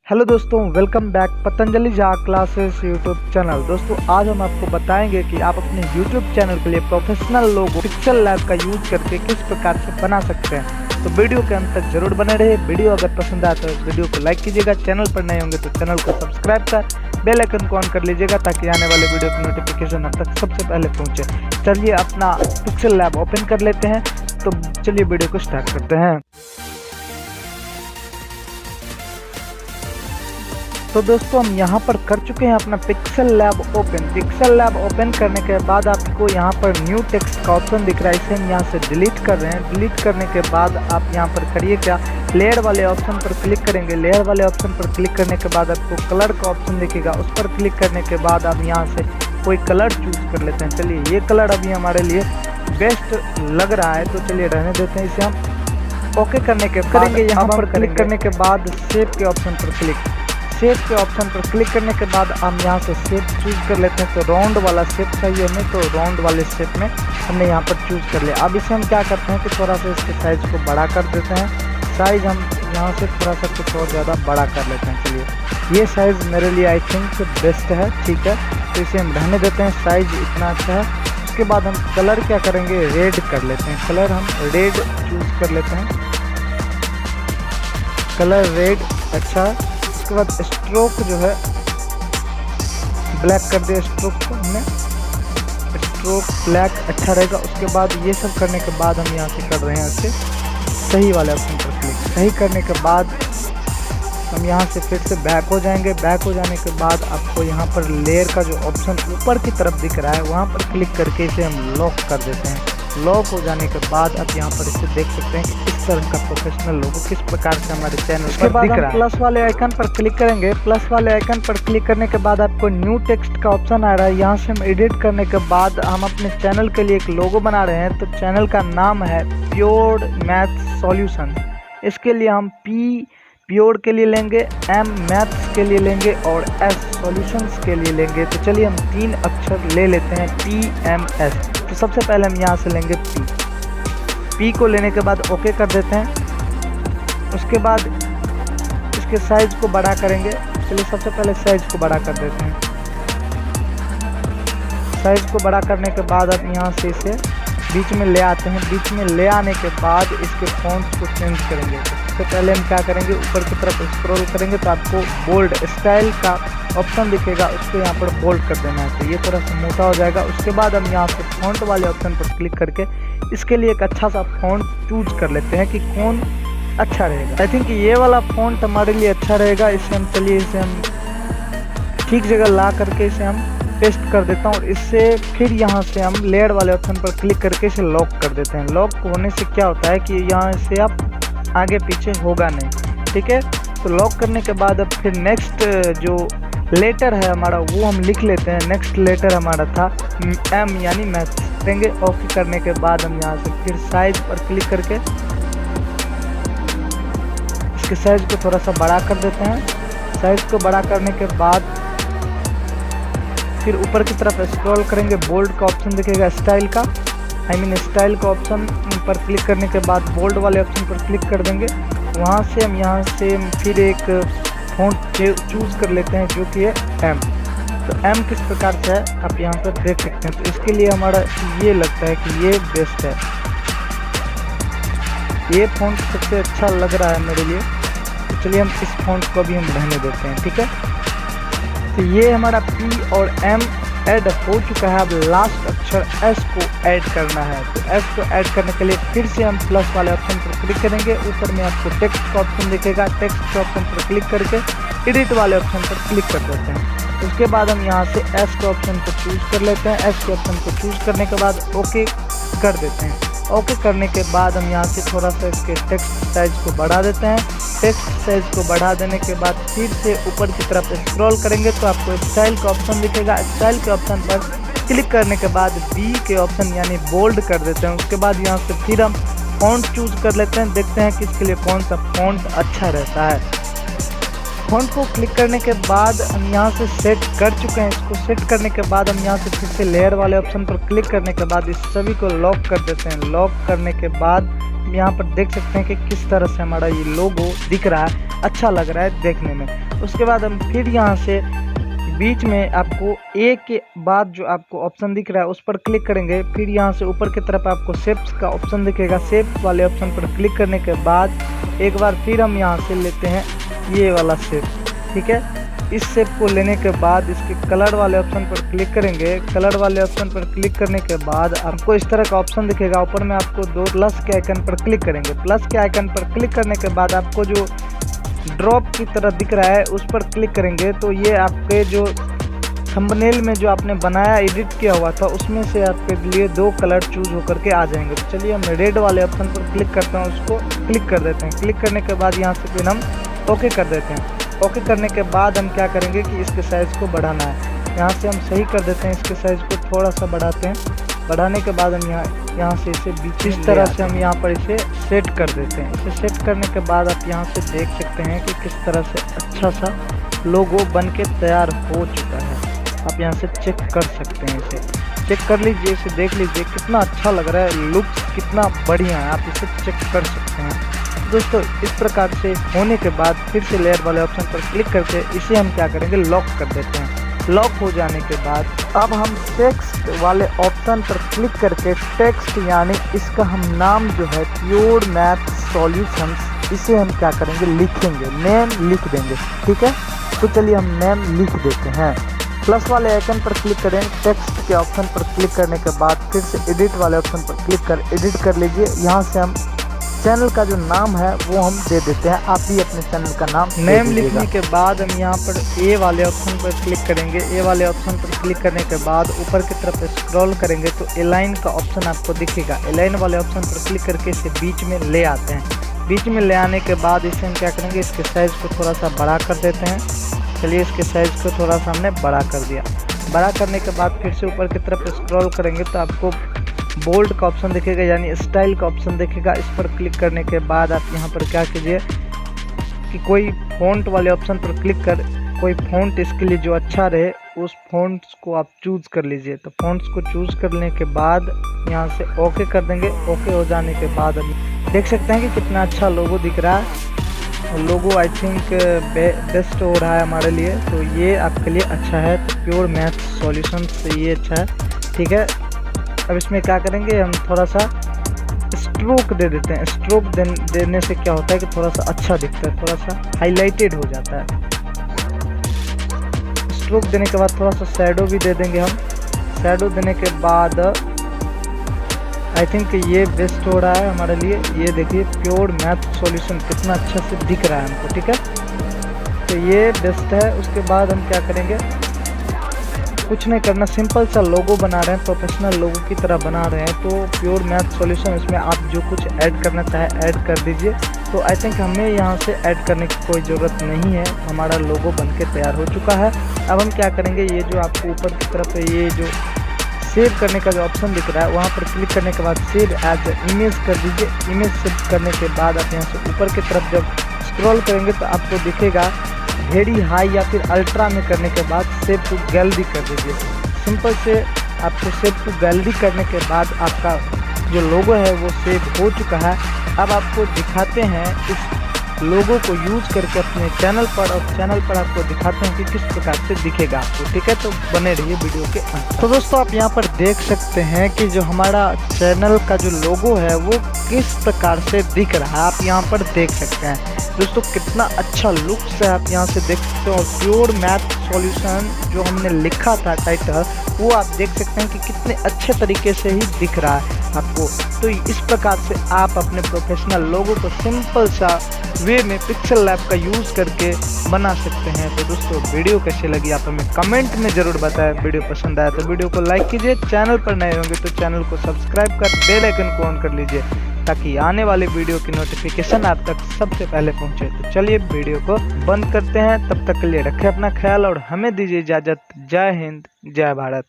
Hello दोस्तों, welcome back Patanjali Jha classes YouTube channel. दोस्तों आज हम आपको बताएंगे कि आप अपने यूट्यूब चैनल के लिए प्रोफेशनल लोगो पिक्सेल लैब का यूज करके किस प्रकार से बना सकते हैं। तो वीडियो के अंत तक जरूर बने रहे। वीडियो अगर पसंद आए तो वीडियो को लाइक कीजिएगा। चैनल पर नए होंगे तो चैनल को सब्सक्राइब कर बेल आइकन को ऑन कर लीजिएगा ताकि आने वाले वीडियो की नोटिफिकेशन आप तक सबसे पहले पहुँचे। चलिए अपना पिक्सेल लैब ओपन कर लेते हैं। तो चलिए वीडियो को स्टार्ट करते हैं। तो दोस्तों हम यहाँ पर कर चुके हैं अपना pixel lab open. Pixel lab open करने के बाद आपको यहाँ पर न्यू टेक्स्ट का ऑप्शन दिख रहा है, इसे हम यहाँ से डिलीट कर रहे हैं। डिलीट करने के बाद आप यहाँ पर करिए क्या, लेयर वाले ऑप्शन पर क्लिक करेंगे। लेयर वाले ऑप्शन पर क्लिक करने के बाद आपको कलर का ऑप्शन दिखेगा, उस पर क्लिक करने के बाद आप यहाँ से कोई कलर चूज कर लेते हैं। चलिए ये कलर अभी हमारे लिए बेस्ट लग रहा है तो चलिए रहने देते हैं। इसे हम ओके करने के करेंगे। यहाँ पर क्लिक करने के बाद सेव के ऑप्शन पर सेव के ऑप्शन पर क्लिक करने के बाद हम यहाँ से शेप चूज कर लेते हैं। तो राउंड वाला शेप चाहिए हमें, तो राउंड वाले शेप में हमने यहाँ पर चूज कर लिया। अब इसे हम क्या करते हैं कि थोड़ा सा इसके साइज को बड़ा कर देते हैं। साइज हम यहाँ से थोड़ा सा कुछ और ज़्यादा बड़ा कर लेते हैं। चलिए ये साइज़ मेरे लिए आई थिंक बेस्ट है, ठीक है। तो इसे हम रहने देते हैं, साइज इतना अच्छा है। उसके बाद हम कलर क्या करेंगे, रेड कर लेते हैं। कलर हम रेड चूज कर लेते हैं, कलर रेड अच्छा। उसके बाद स्ट्रोक जो है ब्लैक कर दिया, स्ट्रोक को हमने स्ट्रोक ब्लैक अच्छा रहेगा। उसके बाद ये सब करने के बाद हम यहाँ से कर रहे हैं इसे सही वाले ऑप्शन पर क्लिक। सही करने के बाद हम यहाँ से फिर से बैक हो जाएंगे। बैक हो जाने के बाद आपको यहाँ पर लेयर का जो ऑप्शन ऊपर की तरफ दिख रहा है वहाँ पर क्लिक करके इसे हम लॉक कर देते हैं। लॉक हो जाने के बाद आप यहाँ पर इसे देख सकते हैं कि इस तरह का प्रोफेशनल लोगो किस प्रकार से हमारे चैनल पर दिख रहा है। प्लस वाले आइकन पर क्लिक करेंगे। प्लस वाले आइकन पर क्लिक करने के बाद आपको न्यू टेक्स्ट का ऑप्शन आ रहा है। यहाँ से हम एडिट करने के बाद हम अपने चैनल के लिए एक लोगो बना रहे हैं। तो चैनल का नाम है प्योर मैथ सॉल्यूशन। इसके लिए हम पी प्योर के लिए लेंगे, एम मैथ्स के लिए लेंगे और एस सॉल्यूशंस के लिए लेंगे। तो चलिए हम 3 अक्षर ले लेते हैं, PMS। तो सबसे पहले हम यहाँ से लेंगे पी को लेने के बाद ओके कर देते हैं। उसके बाद इसके साइज को बड़ा करेंगे। चलिए सबसे पहले साइज को बड़ा कर देते हैं। साइज को बड़ा करने के बाद अब यहाँ से इसे बीच में ले आते हैं। बीच में ले आने के बाद इसके फॉन्ट्स को चेंज करेंगे। सबसे पहले हम क्या करेंगे, ऊपर की तरफ स्क्रॉल करेंगे तो आपको बोल्ड स्टाइल का ऑप्शन दिखेगा, उसको यहाँ पर बोल्ड कर देना है। तो ये थोड़ा सा मोटा हो जाएगा। उसके बाद हम यहाँ से फॉन्ट वाले ऑप्शन पर क्लिक करके इसके लिए एक अच्छा सा फॉन्ट चूज कर लेते हैं कि कौन अच्छा रहेगा। आई थिंक ये वाला फॉन्ट हमारे लिए अच्छा रहेगा। इसे हम चलिए इसे हम ठीक जगह ला करके इसे हम पेस्ट कर देता हूँ और इससे फिर यहाँ से हम लेयर वाले ऑप्शन पर क्लिक करके इसे लॉक कर देते हैं। लॉक होने से क्या होता है कि यहाँ से आप आगे पीछे होगा नहीं, ठीक है। तो लॉक करने के बाद अब फिर नेक्स्ट जो लेटर है हमारा वो हम लिख लेते हैं। नेक्स्ट लेटर हमारा था M यानी मैथ देंगे। ओके करने के बाद हम यहाँ से फिर साइज पर क्लिक करके इसके साइज को थोड़ा सा बड़ा कर देते हैं। साइज को बड़ा करने के बाद फिर ऊपर की तरफ स्क्रॉल करेंगे, बोल्ड का ऑप्शन दिखेगा स्टाइल का, स्टाइल का ऑप्शन पर क्लिक करने के बाद बोल्ड वाले ऑप्शन पर क्लिक कर देंगे। वहाँ से हम यहाँ से फिर एक फॉन्ट चूज कर लेते हैं जो कि है M। तो M किस प्रकार से है आप यहाँ पर देख सकते हैं। तो इसके लिए हमारा ये लगता है कि ये बेस्ट है, ये फॉन्ट सबसे अच्छा लग रहा है मेरे लिए। तो चलिए हम इस फॉन्ट को भी हम रहने देते हैं, ठीक है। तो ये हमारा P और M ऐड हो चुका है। अब लास्ट अक्षर S को ऐड करना है। तो S को ऐड करने के लिए फिर से हम प्लस वाले ऑप्शन पर क्लिक करेंगे। ऊपर में आपको टेक्स्ट का ऑप्शन दिखेगा, टेक्स्ट के ऑप्शन पर क्लिक करके एडिट वाले ऑप्शन पर क्लिक कर देते हैं। उसके बाद हम यहाँ से S के ऑप्शन को चूज कर लेते हैं। S के ऑप्शन को चूज करने के बाद ओके कर देते हैं। ओके करने के बाद हम यहाँ से थोड़ा सा इसके टेक्स्ट साइज को बढ़ा देते हैं। टेक्स्ट साइज को बढ़ा देने के बाद फिर से ऊपर की तरफ स्क्रॉल करेंगे तो आपको स्टाइल का ऑप्शन दिखेगा। स्टाइल के ऑप्शन पर क्लिक करने के बाद B के ऑप्शन यानी बोल्ड कर देते हैं। उसके बाद यहाँ से फिर हम फॉन्ट चूज कर लेते हैं। देखते हैं कि इसके लिए कौन सा फॉन्ट अच्छा रहता है। फॉन्ट को क्लिक करने के बाद हम यहाँ से सेट कर चुके हैं। इसको सेट करने के बाद हम यहाँ से फिर से लेयर वाले ऑप्शन पर क्लिक करने के बाद इस सभी को लॉक कर देते हैं। लॉक करने के बाद आप यहाँ पर देख सकते हैं कि किस तरह से हमारा ये लोगो दिख रहा है, अच्छा लग रहा है देखने में। उसके बाद हम फिर यहाँ से बीच में आपको एक के बाद जो आपको ऑप्शन दिख रहा है उस पर क्लिक करेंगे। फिर यहाँ से ऊपर की तरफ आपको शेप्स का ऑप्शन दिखेगा। शेप वाले ऑप्शन पर क्लिक करने के बाद एक बार फिर हम यहाँ से लेते हैं ये वाला शेप, ठीक है। इस शेप को लेने के बाद इसके कलर वाले ऑप्शन पर क्लिक करेंगे। कलर वाले ऑप्शन पर क्लिक करने के बाद आपको इस तरह का ऑप्शन दिखेगा। ऊपर में आपको दो प्लस के आइकन पर क्लिक करेंगे। प्लस के आइकन पर क्लिक करने के बाद आपको जो ड्रॉप की तरह दिख रहा है उस पर क्लिक करेंगे तो ये आपके जो थंबनेल में जो आपने बनाया एडिट किया हुआ था उसमें से आपके लिए दो कलर चूज होकर के आ जाएंगे। तो चलिए हम रेड वाले ऑप्शन पर क्लिक करते हैं, उसको क्लिक कर देते हैं। क्लिक करने के बाद यहाँ से फिर हम ओके कर देते हैं। ओके करने के बाद हम क्या करेंगे कि इसके साइज़ को बढ़ाना है। यहाँ से हम सही कर देते हैं, इसके साइज़ को थोड़ा सा बढ़ाते हैं। बढ़ाने के बाद हम यहाँ से इसे बीच इस तरह से हम यहाँ पर इसे सेट कर देते हैं। इसे सेट करने के बाद आप यहाँ से देख सकते हैं कि किस तरह से अच्छा सा लोगो बन के तैयार हो चुका है। आप यहाँ से चेक कर सकते हैं, इसे चेक कर लीजिए, इसे देख लीजिए कितना अच्छा लग रहा है, लुक्स कितना बढ़िया है, आप इसे चेक कर सकते हैं। दोस्तों इस प्रकार से होने के बाद फिर से लेयर वाले ऑप्शन पर क्लिक करके इसे हम क्या करेंगे, लॉक कर देते हैं। लॉक हो जाने के बाद अब हम टेक्स्ट वाले ऑप्शन पर क्लिक करके टेक्स्ट यानी इसका हम नाम जो है प्योर मैथ सॉल्यूशंस, इसे हम क्या करेंगे, लिखेंगे, नेम लिख देंगे, ठीक है। तो चलिए हम नेम लिख देते हैं। प्लस वाले आइकन पर क्लिक करें। टेक्स्ट के ऑप्शन पर क्लिक करने के बाद फिर से एडिट वाले ऑप्शन पर क्लिक कर एडिट कर लीजिए। यहाँ से हम चैनल का जो नाम है वो हम दे देते हैं, आप भी अपने चैनल का नाम नेम लिखने के बाद हम यहाँ पर ए वाले ऑप्शन पर क्लिक करेंगे। ए वाले ऑप्शन पर क्लिक करने के बाद ऊपर की तरफ स्क्रॉल करेंगे तो एलाइन का ऑप्शन आपको दिखेगा। एलाइन वाले ऑप्शन पर क्लिक करके इसे बीच में ले आते हैं। बीच में ले आने के बाद इसे हम क्या करेंगे, इसके साइज़ को थोड़ा सा बड़ा कर देते हैं। चलिए इसके साइज़ को थोड़ा सा हमने बड़ा कर दिया। बड़ा करने के बाद फिर से ऊपर की तरफ स्क्रॉल करेंगे तो आपको बोल्ड का ऑप्शन दिखेगा यानी स्टाइल का ऑप्शन दिखेगा। इस पर क्लिक करने के बाद आप यहाँ पर क्या कीजिए कि कोई फ़ॉन्ट वाले ऑप्शन पर क्लिक कर कोई फ़ॉन्ट इसके लिए जो अच्छा रहे उस फ़ॉन्ट्स को आप चूज़ कर लीजिए। तो फ़ॉन्ट्स को चूज़ करने के बाद यहाँ से ओके कर देंगे। ओके हो जाने के बाद हम देख सकते हैं कि कितना अच्छा लोगो दिख रहा है। लोगो आई थिंक बेस्ट हो रहा है हमारे लिए, तो ये आपके लिए अच्छा है। प्योर मैथ सॉल्यूशन से ये अच्छा है, ठीक है। अब इसमें क्या करेंगे, हम थोड़ा सा स्ट्रोक दे देते हैं। स्ट्रोक देने से क्या होता है कि थोड़ा सा अच्छा दिखता है, थोड़ा सा हाईलाइटेड हो जाता है। स्ट्रोक देने के बाद थोड़ा सा शैडो भी दे देंगे हम। शैडो देने के बाद आई थिंक ये बेस्ट हो रहा है हमारे लिए। ये देखिए प्योर मैथ सॉल्यूशन कितना अच्छा से दिख रहा है हमको, ठीक है। तो ये बेस्ट है। उसके बाद हम क्या करेंगे, कुछ नहीं करना, सिंपल सा लोगो बना रहे हैं, प्रोफेशनल लोगो की तरह बना रहे हैं। तो प्योर मैथ सॉल्यूशन, इसमें आप जो कुछ ऐड करना चाहें ऐड कर दीजिए। तो आई थिंक हमें यहाँ से ऐड करने की कोई ज़रूरत नहीं है, हमारा लोगो बनके तैयार हो चुका है। अब हम क्या करेंगे, ये जो आपको ऊपर की तरफ ये जो सेव करने का जो ऑप्शन दिख रहा है वहाँ पर क्लिक करने के बाद सेव एज इमेज कर दीजिए। इमेज सेव करने के बाद आप यहाँ से ऊपर की तरफ जब स्क्रॉल करेंगे तो आपको दिखेगा वेरी हाई या फिर अल्ट्रा में करने के बाद सेव टू गैलरी कर दीजिए। सिंपल से आपको सेव टू गैलरी करने के बाद आपका जो लोगो है वो सेव हो चुका है। अब आपको दिखाते हैं इस लोगो को यूज़ करके अपने चैनल पर, और चैनल पर आपको दिखाते हैं कि किस प्रकार से दिखेगा आपको, ठीक है। तो बने रहिए वीडियो के अंत। तो दोस्तों आप यहाँ पर देख सकते हैं कि जो हमारा चैनल का जो लोगो है वो किस प्रकार से दिख रहा है, आप यहाँ पर देख सकते हैं। दोस्तों कितना अच्छा लुक्स है, आप यहाँ से देख सकते हो। और प्योर मैथ सॉल्यूशन जो हमने लिखा था टाइटल, वो आप देख सकते हैं कि कितने अच्छे तरीके से ही दिख रहा है आपको। तो इस प्रकार से आप अपने प्रोफेशनल लोगो को सिंपल सा वे में पिक्सल लैब का यूज़ करके बना सकते हैं। तो दोस्तों वीडियो कैसी लगी आप हमें कमेंट में ज़रूर बताएं। वीडियो पसंद आया तो वीडियो को लाइक कीजिए, चैनल पर नए होंगे तो चैनल को सब्सक्राइब कर बेल आइकन को ऑन कर लीजिए ताकि आने वाले वीडियो की नोटिफिकेशन आप तक सबसे पहले पहुंचे। तो चलिए वीडियो को बंद करते हैं, तब तक के लिए रखें अपना ख्याल और हमें दीजिए इजाज़त। जय हिंद, जय भारत।